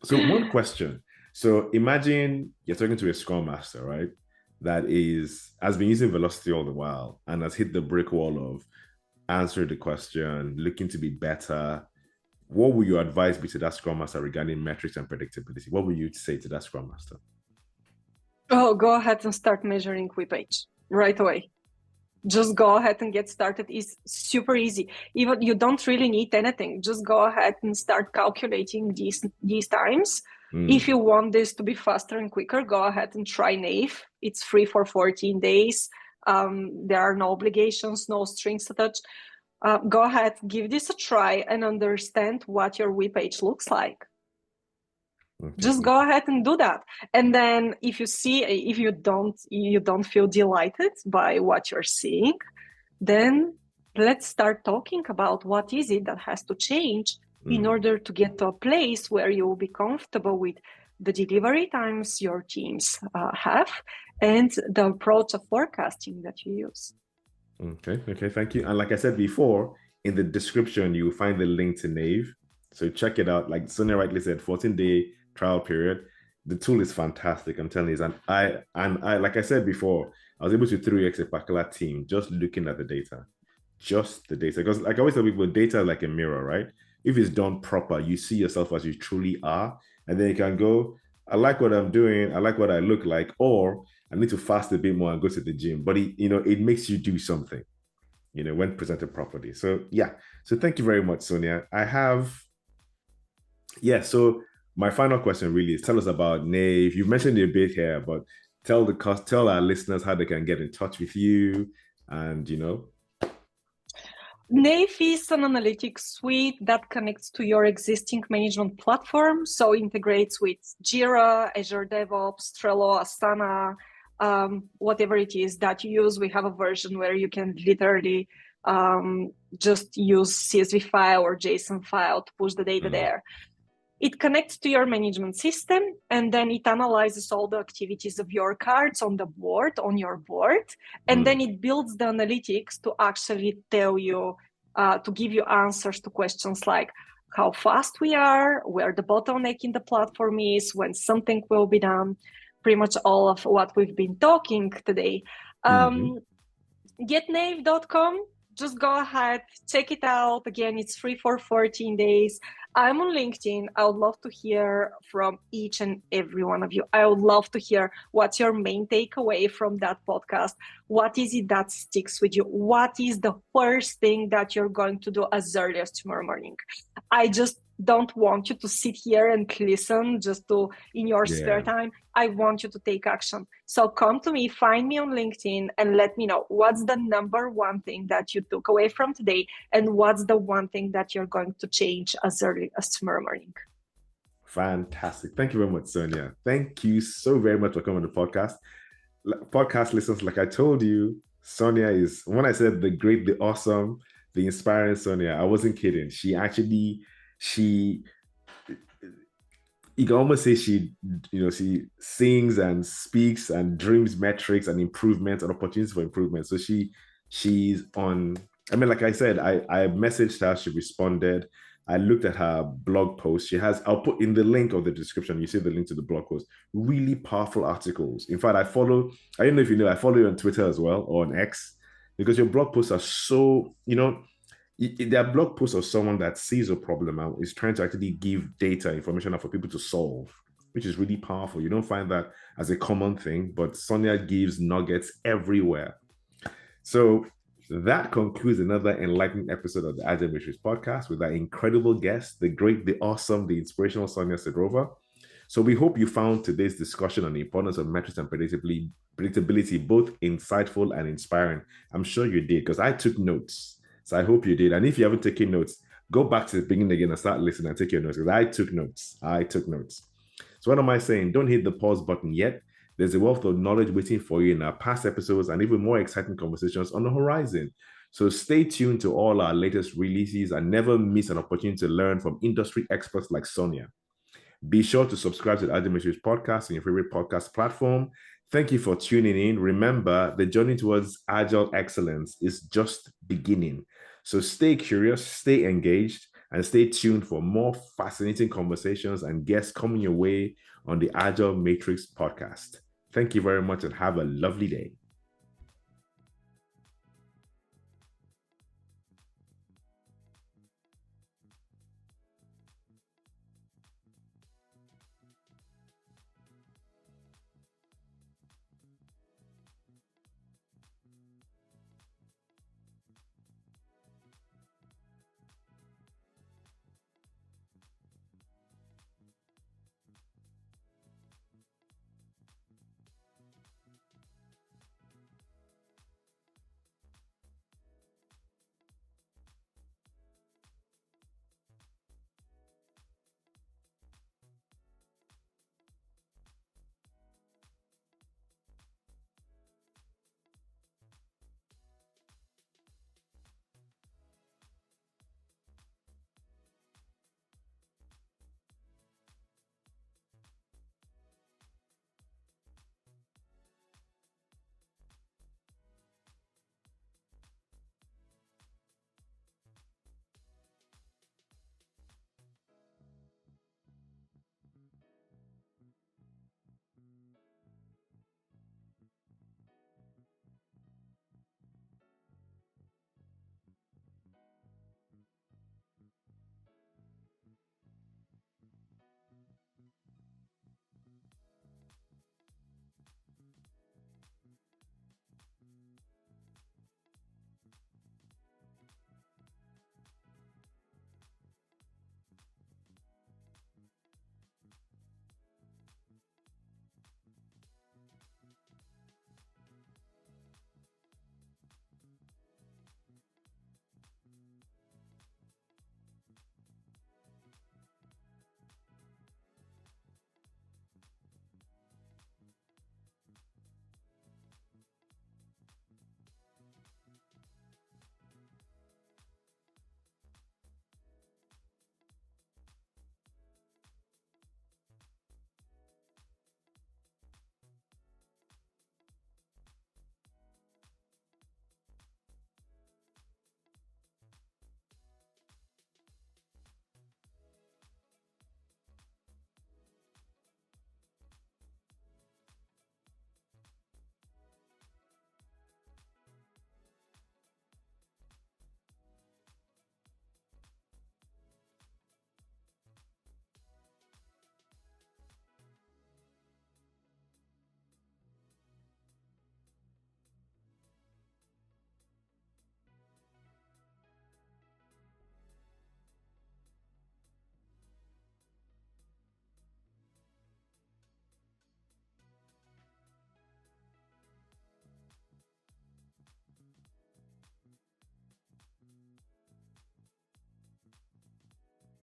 So one question. So imagine you're talking to a Scrum Master, right? That has been using velocity all the while and has hit the brick wall of answer the question, looking to be better. What would your advice be to that Scrum Master regarding metrics and predictability? What would you say to that Scrum Master? Oh, go ahead and start measuring WIPage right away. Just go ahead and get started. It's super easy. Even you don't really need anything. Just go ahead and start calculating these times. If you want this to be faster and quicker, go ahead and try Nave. It's free for 14 days. There are no obligations, no strings attached. Go ahead, give this a try and understand what your WIPage looks like. Okay. Just go ahead and do that. And then if you don't feel delighted by what you're seeing, then let's start talking about what is it that has to change in order to get to a place where you will be comfortable with the delivery times your teams have and the approach of forecasting that you use. Okay, thank you. And like I said before, in the description, you'll find the link to Nave. So check it out. Like Sonya rightly said, 14-day trial period. The tool is fantastic, I'm telling you. And I, like I said before, I was able to 3x a particular team just looking at the data. Just the data. Because like I always tell people, data is like a mirror, right? If it's done proper, you see yourself as you truly are. And then you can go, I like what I'm doing. I like what I look like. Or I need to fast a bit more and go to the gym. But it makes you do something, when presented properly. So So thank you very much, Sonya. So my final question really is, tell us about Nave. You mentioned it a bit here, but tell our listeners how they can get in touch with you and, Nave is an analytics suite that connects to your existing management platform. So integrates with Jira, Azure DevOps, Trello, Asana, whatever it is that you use. We have a version where you can literally just use CSV file or JSON file to push the data there. It connects to your management system, and then it analyzes all the activities of your cards on the board, on your board, and then it builds the analytics to actually tell you, to give you answers to questions like how fast we are, where the bottleneck in the platform is, when something will be done, pretty much all of what we've been talking today. Getnave.com. Just go ahead, check it out. Again, it's free for 14 days. I'm on LinkedIn. I would love to hear from each and every one of you. I would love to hear what's your main takeaway from that podcast. What is it that sticks with you? What is the first thing that you're going to do as early as tomorrow morning? I just don't want you to sit here and listen just to in your spare time. I want you to take action. So come to me, find me on LinkedIn, and let me know what's the number one thing that you took away from today, and what's the one thing that you're going to change as early as tomorrow morning. Fantastic. Thank you very much, Sonya. Thank you so very much for coming on the podcast. Podcast listeners, like I told you, Sonya is, when I said the great, the awesome, the inspiring Sonya, I wasn't kidding. You can almost say she sings and speaks and dreams metrics and improvements and opportunities for improvement. So she's on, I mean, like I said, I messaged her, she responded. I looked at her blog post. I'll put in the link of the description, you see the link to the blog post, really powerful articles. In fact, I don't know if you know, I follow you on Twitter as well, or on X, because your blog posts are so, there are blog posts of someone that sees a problem and is trying to actually give data, information for people to solve, which is really powerful. You don't find that as a common thing, but Sonya gives nuggets everywhere. So that concludes another enlightening episode of the Agile Matrix Podcast with our incredible guest, the great, the awesome, the inspirational Sonya Siderova. So we hope you found today's discussion on the importance of metrics and predictability both insightful and inspiring. I'm sure you did, because I took notes. So I hope you did. And if you haven't taken notes, go back to the beginning again and start listening and take your notes, because I took notes. So what am I saying? Don't hit the pause button yet. There's a wealth of knowledge waiting for you in our past episodes and even more exciting conversations on the horizon. So stay tuned to all our latest releases and never miss an opportunity to learn from industry experts like Sonya. Be sure to subscribe to the Agile Matrix Podcast on your favorite podcast platform. Thank you for tuning in. Remember, the journey towards Agile excellence is just beginning. So stay curious, stay engaged, and stay tuned for more fascinating conversations and guests coming your way on the Agile Matrix Podcast. Thank you very much and have a lovely day.